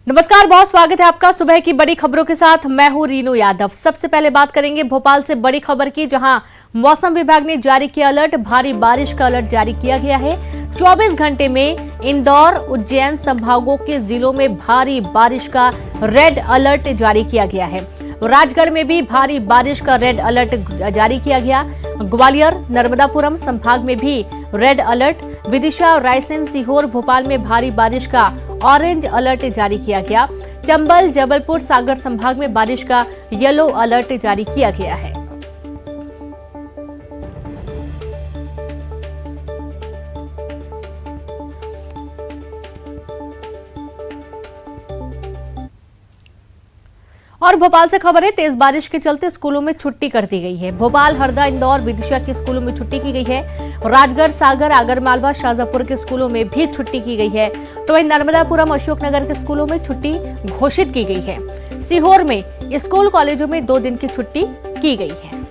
नमस्कार, बहुत स्वागत है आपका सुबह की बड़ी खबरों के साथ। मैं हूं रीनू यादव। सबसे पहले बात करेंगे भोपाल से बड़ी खबर की, जहां मौसम विभाग ने जारी किया अलर्ट। भारी बारिश का अलर्ट जारी किया गया है। 24 घंटे में इंदौर, उज्जैन संभागों के जिलों में भारी बारिश का रेड अलर्ट जारी किया गया है। राजगढ़ में भी भारी बारिश का रेड अलर्ट जारी किया गया। ग्वालियर, नर्मदापुरम संभाग में भी रेड अलर्ट। विदिशा, रायसेन, सीहोर, भोपाल में भारी बारिश का ऑरेंज अलर्ट जारी किया गया। चंबल, जबलपुर, सागर संभाग में बारिश का येलो अलर्ट जारी किया गया है। और भोपाल से खबर है, तेज बारिश के चलते स्कूलों में छुट्टी कर दी गई है। भोपाल, हरदा, इंदौर, विदिशा के स्कूलों में छुट्टी की गई है। राजगढ़, सागर, आगरमालवा, शाजापुर के स्कूलों में भी छुट्टी की गई है। तो वहीं नर्मदापुरम, अशोकनगर के स्कूलों में छुट्टी घोषित की गई है। सीहोर में स्कूल कॉलेजों में 2 दिन की छुट्टी की गई है।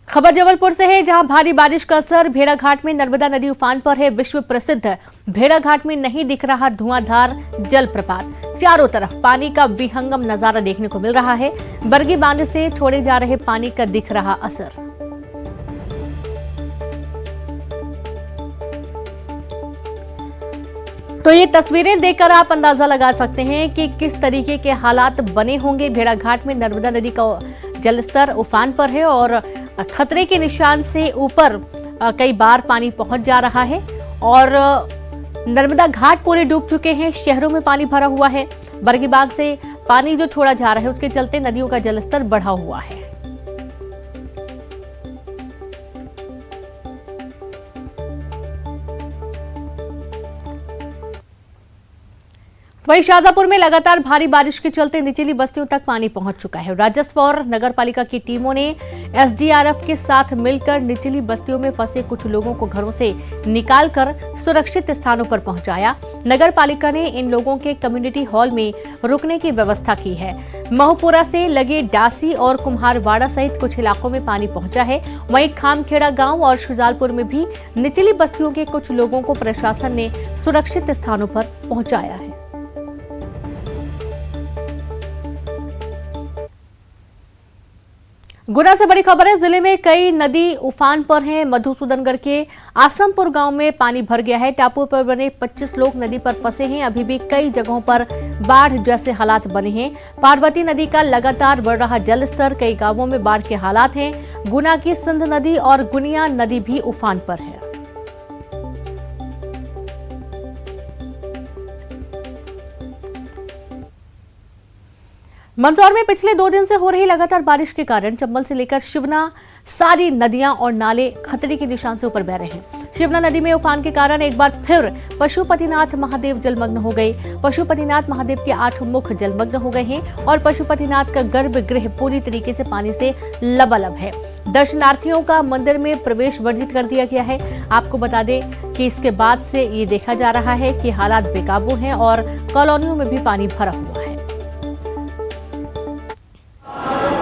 खबर जबलपुर से है, जहां भारी बारिश का असर। भेड़ाघाट में नर्मदा नदी उफान पर है। विश्व प्रसिद्ध भेड़ाघाट में नहीं दिख रहा धुआंधार जलप्रपात। चारों तरफ पानी का विहंगम नजारा देखने को मिल रहा है। बरगी बांध से छोड़े जा रहे पानी का दिख रहा असर। तो ये तस्वीरें देखकर आप अंदाजा लगा सकते हैं कि किस तरीके के हालात बने होंगे। भेड़ाघाट में नर्मदा नदी का जलस्तर उफान पर है और खतरे के निशान से ऊपर कई बार पानी पहुंच जा रहा है और नर्मदा घाट पूरे डूब चुके हैं। शहरों में पानी भरा हुआ है। बरगी बांध से पानी जो छोड़ा जा रहा है, उसके चलते नदियों का जलस्तर बढ़ा हुआ है। वहीं शाजापुर में लगातार भारी बारिश के चलते निचली बस्तियों तक पानी पहुंच चुका है। राजस्व और नगर पालिका की टीमों ने एसडीआरएफ के साथ मिलकर निचली बस्तियों में फंसे कुछ लोगों को घरों से निकालकर सुरक्षित स्थानों पर पहुंचाया। नगर पालिका ने इन लोगों के कम्युनिटी हॉल में रुकने की व्यवस्था की है। महूपुरा से लगे डासी और कुम्हारवाड़ा सहित कुछ इलाकों में पानी पहुंचा है। वहीं खामखेड़ा गांव और शुजालपुर में भी निचली बस्तियों के कुछ लोगों को प्रशासन ने सुरक्षित स्थानों पर पहुंचाया है। गुना से बड़ी खबर है, जिले में कई नदी उफान पर हैं। मधुसूदनगढ़ के आसमपुर गांव में पानी भर गया है। टापू पर बने 25 लोग नदी पर फंसे हैं। अभी भी कई जगहों पर बाढ़ जैसे हालात बने हैं। पार्वती नदी का लगातार बढ़ रहा जलस्तर, कई गांवों में बाढ़ के हालात हैं। गुना की सिंध नदी और गुनिया नदी भी उफान पर है। मंदसौर में पिछले 2 दिन से हो रही लगातार बारिश के कारण चंबल से लेकर शिवना सारी नदियां और नाले खतरे के निशान से ऊपर बह रहे हैं। शिवना नदी में उफान के कारण एक बार फिर पशुपतिनाथ महादेव जलमग्न हो गए। पशुपतिनाथ महादेव के 8 मुख जलमग्न हो गए हैं और पशुपतिनाथ का गर्भगृह पूरी तरीके से पानी से लबालब है। दर्शनार्थियों का मंदिर में प्रवेश वर्जित कर दिया गया है। आपको बता दें कि इसके बाद से ये देखा जा रहा है कि हालात बेकाबू हैं और कॉलोनियों में भी पानी भरा हुआ है।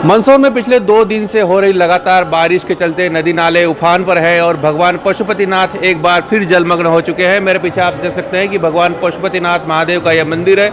मंदसौर में पिछले 2 दिन से हो रही लगातार बारिश के चलते नदी नाले उफान पर है और भगवान पशुपतिनाथ एक बार फिर जलमग्न हो चुके हैं। मेरे पीछे आप देख सकते हैं कि भगवान पशुपतिनाथ महादेव का यह मंदिर है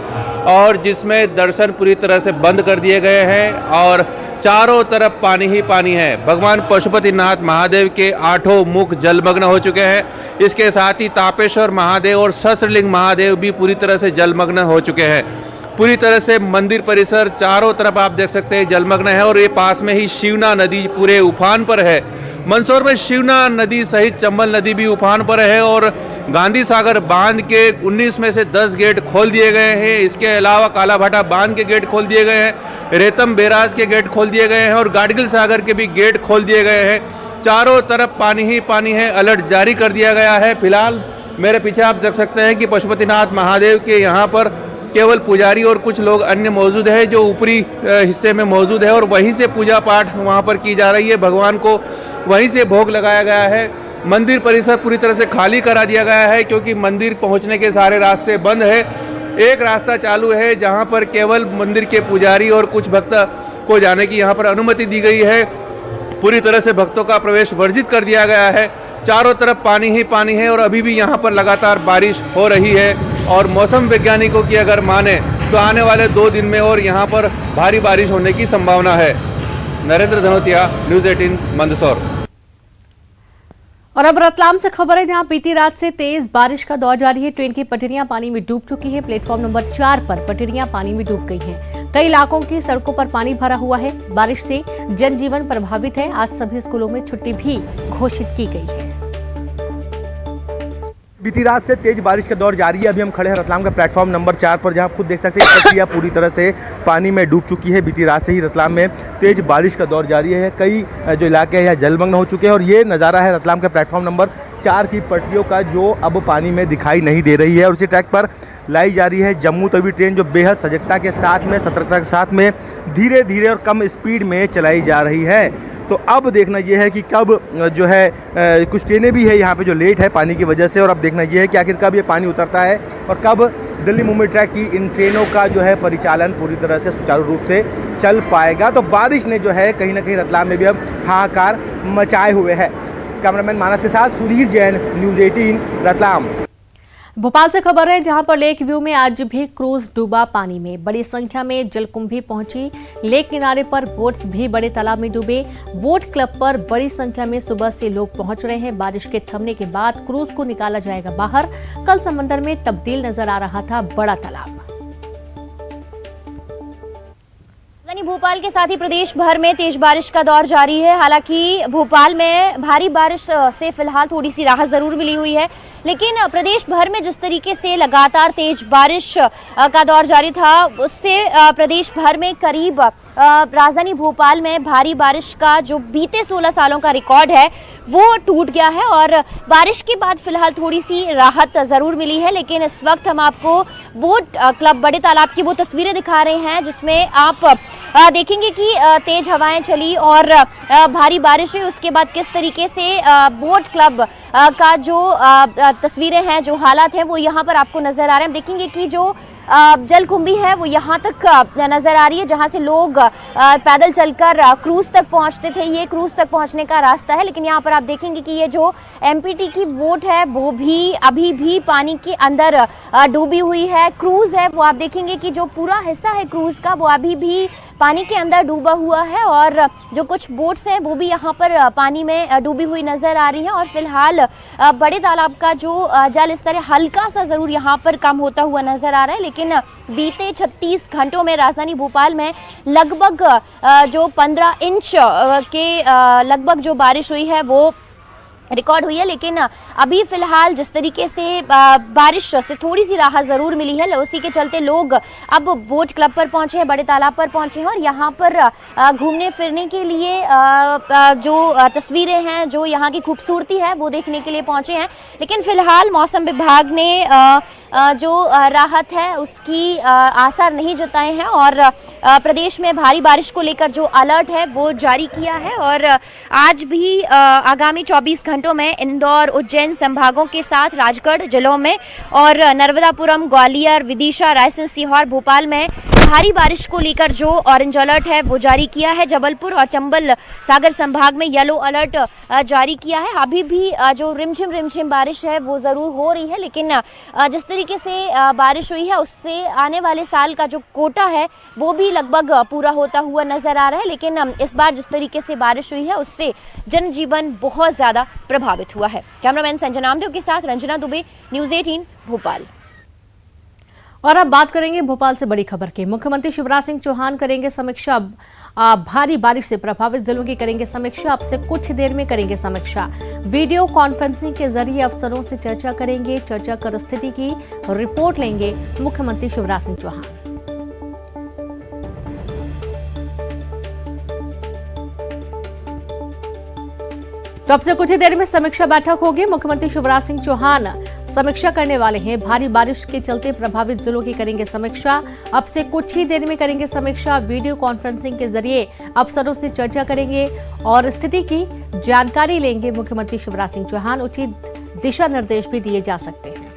और जिसमें दर्शन पूरी तरह से बंद कर दिए गए हैं और चारों तरफ पानी ही पानी है। भगवान पशुपतिनाथ महादेव के 8 मुख जलमग्न हो चुके हैं। इसके साथ ही तापेश्वर महादेव और सहस्त्रलिंग महादेव भी पूरी तरह से जलमग्न हो चुके हैं। पूरी तरह से मंदिर परिसर चारों तरफ आप देख सकते हैं जलमग्न है और ये पास में ही शिवना नदी पूरे उफान पर है। मंदसौर में शिवना नदी सहित चंबल नदी भी उफान पर है और गांधी सागर बांध के 19 में से 10 गेट खोल दिए गए हैं। इसके अलावा कालाभाटा बांध के गेट खोल दिए गए हैं, रेतम बैराज के गेट खोल दिए गए हैं और गाडगिल सागर के भी गेट खोल दिए गए हैं। चारों तरफ पानी ही पानी है। अलर्ट जारी कर दिया गया है। फिलहाल मेरे पीछे आप देख सकते हैं कि पशुपतिनाथ महादेव के यहाँ पर केवल पुजारी और कुछ लोग अन्य मौजूद है जो ऊपरी हिस्से में मौजूद है और वहीं से पूजा पाठ वहाँ पर की जा रही है। भगवान को वहीं से भोग लगाया गया है। मंदिर परिसर पूरी तरह से खाली करा दिया गया है क्योंकि मंदिर पहुँचने के सारे रास्ते बंद है। एक रास्ता चालू है जहाँ पर केवल मंदिर के पुजारी और कुछ भक्त को जाने की यहाँ पर अनुमति दी गई है। पूरी तरह से भक्तों का प्रवेश वर्जित कर दिया गया है। चारों तरफ पानी ही पानी है और अभी भी यहाँ पर लगातार बारिश हो रही है। और मौसम वैज्ञानिकों की अगर माने तो आने वाले 2 दिन में और यहाँ पर भारी बारिश होने की संभावना है। नरेंद्र धनोतिया, न्यूज़ 18, मंदसौर। और अब रतलाम से खबर है, जहां बीती रात से तेज बारिश का दौर जारी है। ट्रेन की पटरियां पानी में डूब चुकी हैं। प्लेटफॉर्म नंबर 4 पर पटरियां पानी में डूब गई हैं। कई इलाकों की सड़कों पर पानी भरा हुआ है। बारिश से जनजीवन प्रभावित है। आज सभी स्कूलों में छुट्टी भी घोषित की गई है। बीती रात से तेज बारिश का दौर जारी है। अभी हम खड़े हैं रतलाम का प्लेटफॉर्म नंबर 4 पर, जहां आप खुद देख सकते हैं पटरियां पूरी तरह से पानी में डूब चुकी है। बीती रात से ही रतलाम में तेज बारिश का दौर जारी है। कई जो इलाके हैं यहाँ जलमग्न हो चुके हैं और ये नज़ारा है रतलाम के प्लेटफॉर्म नंबर 4 की पटरियों का, जो अब पानी में दिखाई नहीं दे रही है। और उसी ट्रैक पर लाई जा रही है जम्मू तवी ट्रेन, जो बेहद सजगता के साथ में, सतर्कता के साथ में धीरे धीरे और कम स्पीड में चलाई जा रही है। तो अब देखना ये है कि कब जो है कुछ ट्रेनें भी है यहाँ पे जो लेट है पानी की वजह से, और अब देखना ये है कि आखिर कब ये पानी उतरता है और कब दिल्ली मुंबई ट्रैक की इन ट्रेनों का जो है परिचालन पूरी तरह से सुचारू रूप से चल पाएगा। तो बारिश ने जो है कहीं ना कहीं रतलाम में भी अब हाहाकार मचाए हुए है। कैमरामैन मानस के साथ सुधीर जैन, न्यूज़ 18, रतलाम। भोपाल से खबर है, जहां पर लेक व्यू में आज भी क्रूज डूबा पानी में। बड़ी संख्या में जलकुंभी पहुंची। लेक किनारे पर बोट्स भी बड़े तालाब में डूबे। बोट क्लब पर बड़ी संख्या में सुबह से लोग पहुंच रहे हैं। बारिश के थमने के बाद क्रूज को निकाला जाएगा बाहर। कल समंदर में तब्दील नजर आ रहा था बड़ा तालाब। राजधानी भोपाल के साथ ही प्रदेश भर में तेज बारिश का दौर जारी है। हालांकि भोपाल में भारी बारिश से फिलहाल थोड़ी सी राहत जरूर मिली हुई है, लेकिन प्रदेश भर में जिस तरीके से लगातार तेज बारिश का दौर जारी था, उससे प्रदेश भर में करीब राजधानी भोपाल में भारी बारिश का जो बीते 16 सालों का रिकॉर्ड है वो टूट गया है। और बारिश के बाद फिलहाल थोड़ी सी राहत जरूर मिली है, लेकिन इस वक्त हम आपको बोट क्लब बड़े तालाब की वो तस्वीरें दिखा रहे हैं, जिसमें आप देखेंगे कि तेज हवाएं चली और भारी बारिश हुई। उसके बाद किस तरीके से बोट क्लब का जो तस्वीरें हैं, जो हालात हैं, वो यहाँ पर आपको नजर आ रहे हैं। देखेंगे कि जो जलकुंभी है वो यहाँ तक नजर आ रही है, जहाँ से लोग पैदल चलकर क्रूज तक पहुँचते थे। ये क्रूज तक पहुँचने का रास्ता है, लेकिन यहाँ पर आप देखेंगे कि ये जो एमपीटी की बोट है वो भी अभी भी पानी के अंदर डूबी हुई है। क्रूज है वो आप देखेंगे कि जो पूरा हिस्सा है क्रूज का वो अभी भी पानी के अंदर डूबा हुआ है, और जो कुछ बोट्स हैं वो भी यहाँ पर पानी में डूबी हुई नजर आ रही है। और फिलहाल बड़े तालाब का जो जल स्तर हल्का सा जरूर यहाँ पर कम होता हुआ नजर आ रहा है, लेकिन बीते 36 घंटों में राजधानी भोपाल में लगभग जो 15 इंच के लगभग जो बारिश हुई है वो रिकॉर्ड हुई है। लेकिन अभी फिलहाल जिस तरीके से बारिश से थोड़ी सी राहत जरूर मिली है, उसी के चलते लोग अब बोट क्लब पर पहुंचे हैं, बड़े तालाब पर पहुंचे हैं और यहाँ पर घूमने फिरने के लिए जो तस्वीरें हैं, जो यहाँ की खूबसूरती है वो देखने के लिए पहुंचे हैं। लेकिन फिलहाल मौसम विभाग ने जो राहत है उसकी आसार नहीं जताए हैं और प्रदेश में भारी बारिश को लेकर जो अलर्ट है वो जारी किया है। और आज भी आगामी 24 घंटों में इंदौर, उज्जैन संभागों के साथ राजगढ़ जिलों में और नर्मदापुरम, ग्वालियर, विदिशा, रायसेन, सीहोर, भोपाल में भारी बारिश को लेकर जो ऑरेंज अलर्ट है वो जारी किया है। जबलपुर और चंबल सागर संभाग में येलो अलर्ट जारी किया है। अभी भी जो रिमझिम बारिश है वो जरूर हो रही है, लेकिन जिस तरीके से बारिश हुई है उससे आने वाले साल का जो कोटा है वो भी लगभग पूरा होता हुआ नजर आ रहा है। लेकिन इस बार जिस तरीके से बारिश हुई है उससे जनजीवन बहुत ज्यादा प्रभावित हुआ है। कैमरामैन संजय नामदेव के साथ रंजना दुबे, न्यूज़ 18 भोपाल। और अब बात करेंगे भोपाल से बड़ी खबर की। मुख्यमंत्री शिवराज सिंह चौहान करेंगे समीक्षा। भारी बारिश से प्रभावित जिलों की करेंगे समीक्षा। अब से कुछ देर में करेंगे समीक्षा। वीडियो कॉन्फ्रेंसिंग के जरिए अफसरों से चर्चा करेंगे। चर्चा कर स्थिति की रिपोर्ट लेंगे मुख्यमंत्री शिवराज सिंह चौहान। तो अब से कुछ ही देर में समीक्षा बैठक होगी। मुख्यमंत्री शिवराज सिंह चौहान समीक्षा करने वाले हैं। भारी बारिश के चलते प्रभावित जिलों की करेंगे समीक्षा। अब से कुछ ही देर में करेंगे समीक्षा। वीडियो कॉन्फ्रेंसिंग के जरिए अफसरों से चर्चा करेंगे और स्थिति की जानकारी लेंगे मुख्यमंत्री शिवराज सिंह चौहान। उचित दिशा निर्देश भी दिए जा सकते हैं।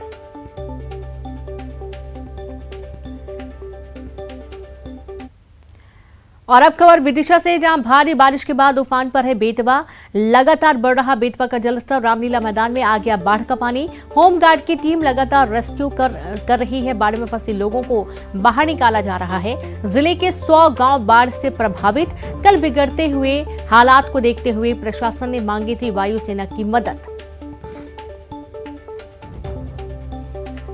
और अब खबर विदिशा से, जहां भारी बारिश के बाद उफान पर है बेतवा। लगातार बढ़ रहा बेतवा का जलस्तर, रामलीला मैदान में आ गया बाढ़ का पानी। होमगार्ड की टीम लगातार रेस्क्यू कर रही है। बाढ़ में फंसे लोगों को बाहर निकाला जा रहा है। जिले के 100 गांव बाढ़ से प्रभावित। कल बिगड़ते हुए हालात को देखते हुए प्रशासन ने मांगी थी वायुसेना की मदद।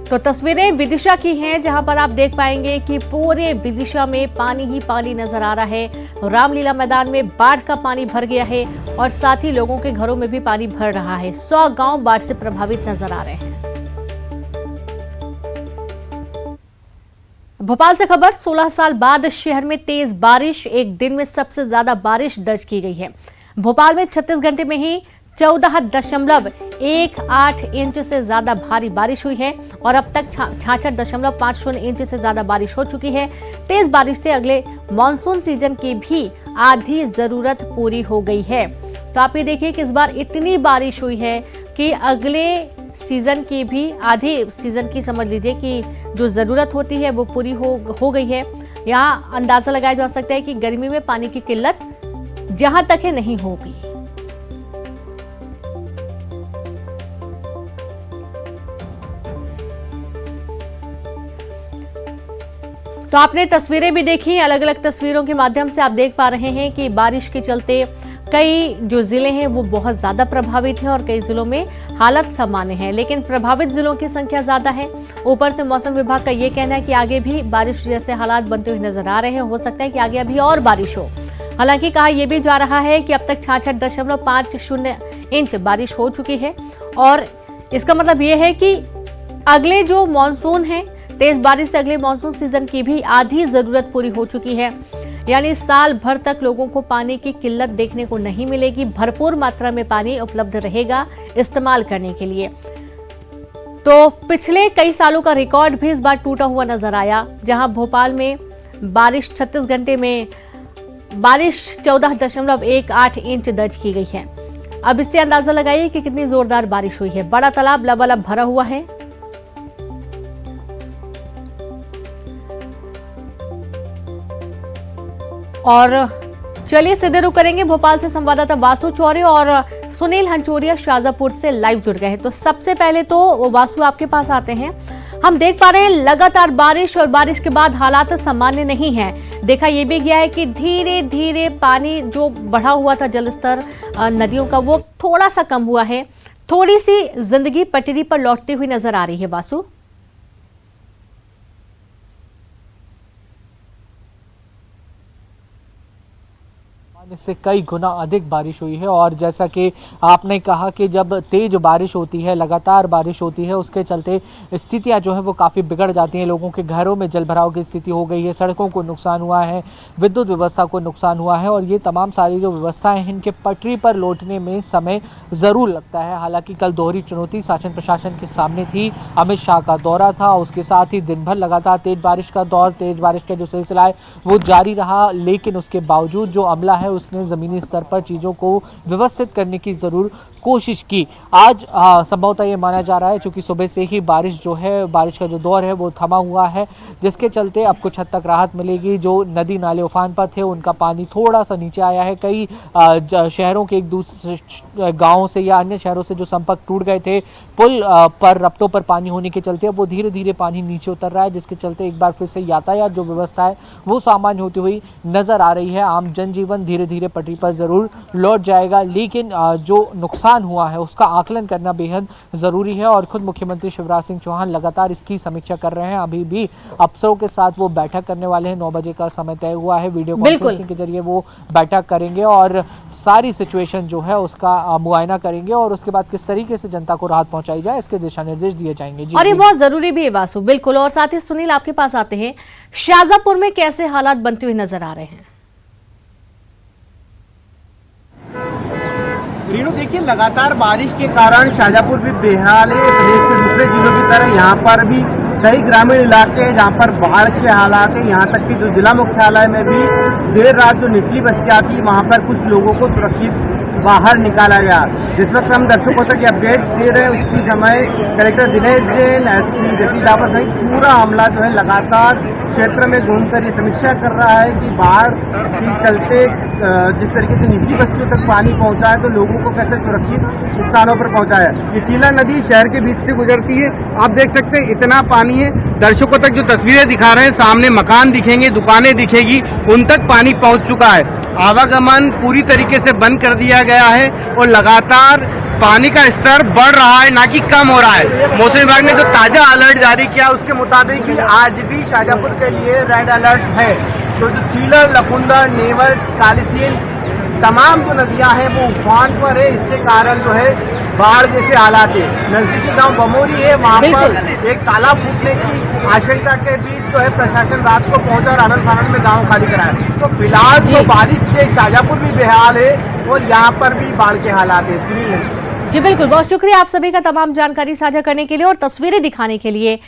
तो तस्वीरें विदिशा की हैं, जहां पर आप देख पाएंगे कि पूरे विदिशा में पानी ही पानी नजर आ रहा है। रामलीला मैदान में बाढ़ का पानी भर गया है और साथ ही लोगों के घरों में भी पानी भर रहा है। 100 गांव बाढ़ से प्रभावित नजर आ रहे हैं। भोपाल से खबर, 16 साल बाद शहर में तेज बारिश। एक दिन में सबसे ज्यादा बारिश दर्ज की गई है। भोपाल में 36 घंटे में ही 14.18 इंच से ज्यादा भारी बारिश हुई है और अब तक 66.50 इंच से ज्यादा बारिश हो चुकी है। तेज बारिश से अगले मॉनसून सीजन की भी आधी जरूरत पूरी हो गई है। तो आप ये देखिए कि इस बार इतनी बारिश हुई है कि अगले सीजन की भी आधी सीजन की समझ लीजिए कि जो जरूरत होती है वो पूरी हो गई है। यहाँ अंदाजा लगाया जा सकता है कि गर्मी में पानी की किल्लत जहां तक है नहीं होगी। तो आपने तस्वीरें भी देखी, अलग अलग तस्वीरों के माध्यम से आप देख पा रहे हैं कि बारिश के चलते कई जो जिले हैं वो बहुत ज्यादा प्रभावित हैं और कई जिलों में हालत सामान्य है, लेकिन प्रभावित जिलों की संख्या ज्यादा है। ऊपर से मौसम विभाग का ये कहना है कि आगे भी बारिश जैसे हालात बनते हुए नजर आ रहे हैं। हो सकता है कि आगे अभी और बारिश हो। हालांकि कहा यह भी जा रहा है कि अब तक 66.50 इंच बारिश हो चुकी है और इसका मतलब यह है कि अगले जो मानसून है, तेज बारिश से अगले मानसून सीजन की भी आधी जरूरत पूरी हो चुकी है। यानी साल भर तक लोगों को पानी की किल्लत देखने को नहीं मिलेगी। भरपूर मात्रा में पानी उपलब्ध रहेगा इस्तेमाल करने के लिए। तो पिछले कई सालों का रिकॉर्ड भी इस बार टूटा हुआ नजर आया, जहां भोपाल में बारिश 36 घंटे में बारिश 14.18 इंच दर्ज की गई है। अब इससे अंदाजा लगाइए कि कितनी जोरदार बारिश हुई है। बड़ा तालाब लबालब भरा हुआ है। और चलिए सीधे रुख करेंगे भोपाल से संवाददाता वासु चौरे और सुनील हंचोरिया शाजापुर से लाइव जुड़ गए हैं। तो सबसे पहले तो वासु आपके पास आते हैं। हम देख पा रहे हैं लगातार बारिश और बारिश के बाद हालात सामान्य नहीं है। देखा यह भी गया है कि धीरे धीरे पानी जो बढ़ा हुआ था, जलस्तर नदियों का, वो थोड़ा सा कम हुआ है। थोड़ी सी जिंदगी पटरी पर लौटती हुई नजर आ रही है। वासु, से कई गुना अधिक बारिश हुई है और जैसा कि आपने कहा कि जब तेज बारिश होती है, लगातार बारिश होती है, उसके चलते स्थितियां जो है वो काफ़ी बिगड़ जाती हैं। लोगों के घरों में जलभराव की स्थिति हो गई है, सड़कों को नुकसान हुआ है, विद्युत व्यवस्था को नुकसान हुआ है और ये तमाम सारी जो व्यवस्थाएं हैं इनके पटरी पर लौटने में समय ज़रूर लगता है। हालांकि कल दोहरी चुनौती शासन प्रशासन के सामने थी। अमित शाह का दौरा था, उसके साथ ही दिन भर लगातार तेज बारिश का दौर, तेज बारिश का जो सिलसिला है वो जारी रहा, लेकिन उसके बावजूद जो अमला है उसने जमीनी स्तर पर चीज़ों को व्यवस्थित करने की ज़रूर कोशिश की। आज संभवतः ये माना जा रहा है चूँकि सुबह से ही बारिश जो है, बारिश का जो दौर है वो थमा हुआ है, जिसके चलते अब कुछ हद तक राहत मिलेगी। जो नदी नाले उफान पर थे उनका पानी थोड़ा सा नीचे आया है। कई शहरों के एक दूसरे गाँव से या अन्य शहरों से जो संपर्क टूट गए थे, पुल पर रपटों पर पानी होने के चलते अब वो धीरे धीरे पानी नीचे उतर रहा है, जिसके चलते एक बार फिर से यातायात जो व्यवस्था है वो सामान्य होती हुई नजर आ रही है। आम जनजीवन धीरे धीरे पटरी पर जरूर लौट जाएगा, लेकिन जो नुकसान हुआ है उसका आकलन करना बेहद जरूरी है और खुद मुख्यमंत्री शिवराज सिंह चौहान लगातार इसकी समीक्षा कर रहे हैं। अभी भी अफसरों के साथ वो बैठक करने वाले हैं। 9 बजे का समय तय हुआ है। वीडियो कॉन्फ्रेंसिंग के जरिए वो बैठक करेंगे और सारी सिचुएशन जो है उसका मुआयना करेंगे और उसके बाद किस तरीके से जनता को राहत पहुंचाई जाए इसके दिशा निर्देश दिए जाएंगे। और ये बहुत जरूरी भी है वासु, बिल्कुल। और साथ ही सुनील आपके पास आते हैं, शाजापुर में कैसे हालात बनते हुए नजर आ रहे हैं? रीनू, देखिए लगातार बारिश के कारण शाजापुर भी बेहाल है। प्रदेश के दूसरे जिलों की तरह यहाँ पर भी कई ग्रामीण इलाके हैं जहाँ पर बाढ़ के हालात है। यहाँ तक कि जो जिला मुख्यालय में भी देर रात जो निचली बस्तियाँ थी वहाँ पर कुछ लोगों को सुरक्षित बाहर निकाला गया। जिस वक्त हम दर्शकों तक अपडेट दे रहे हैं उसी समय कलेक्टर दिनेश जैन, एसपी जति दावर सहित पूरा अमला जो है लगातार क्षेत्र में घूमकर ये समीक्षा कर रहा है कि बाढ़ के चलते जिस तरीके से निजी बस्तियों तक पानी पहुंचा है तो लोगों को कैसे सुरक्षित स्थानों पर पहुंचाया। ये शीला नदी शहर के बीच से गुजरती है, आप देख सकते हैं इतना पानी है। दर्शकों तक जो तस्वीरें दिखा रहे हैं, सामने मकान दिखेंगे, दुकानें दिखेगी, उन तक पानी पहुंच चुका है। आवागमन पूरी तरीके से बंद कर दिया गया है और लगातार पानी का स्तर बढ़ रहा है, ना कि कम हो रहा है। मौसम विभाग ने जो ताजा अलर्ट जारी किया उसके मुताबिक आज भी शाजापुर के लिए रेड अलर्ट है। तो जो सीलर, लखुंदर, नेवल, कालीसील तमाम जो नदियां हैं वो उफान पर है। इसके कारण जो है बाढ़ जैसे हालात है। नजदीकी गांव बमोरी है, वहां पर एक तालाब फूटने की आशंका के बीच जो है प्रशासन रात को पहुंचा और आनंद फानंद में गांव खाली कराया। तो फिलहाल तो बारिश से शाजापुर भी बेहाल है और यहाँ पर भी बाढ़ के हालात है। जी बिल्कुल, बहुत शुक्रिया आप सभी का तमाम जानकारी साझा करने के लिए और तस्वीरें दिखाने के लिए।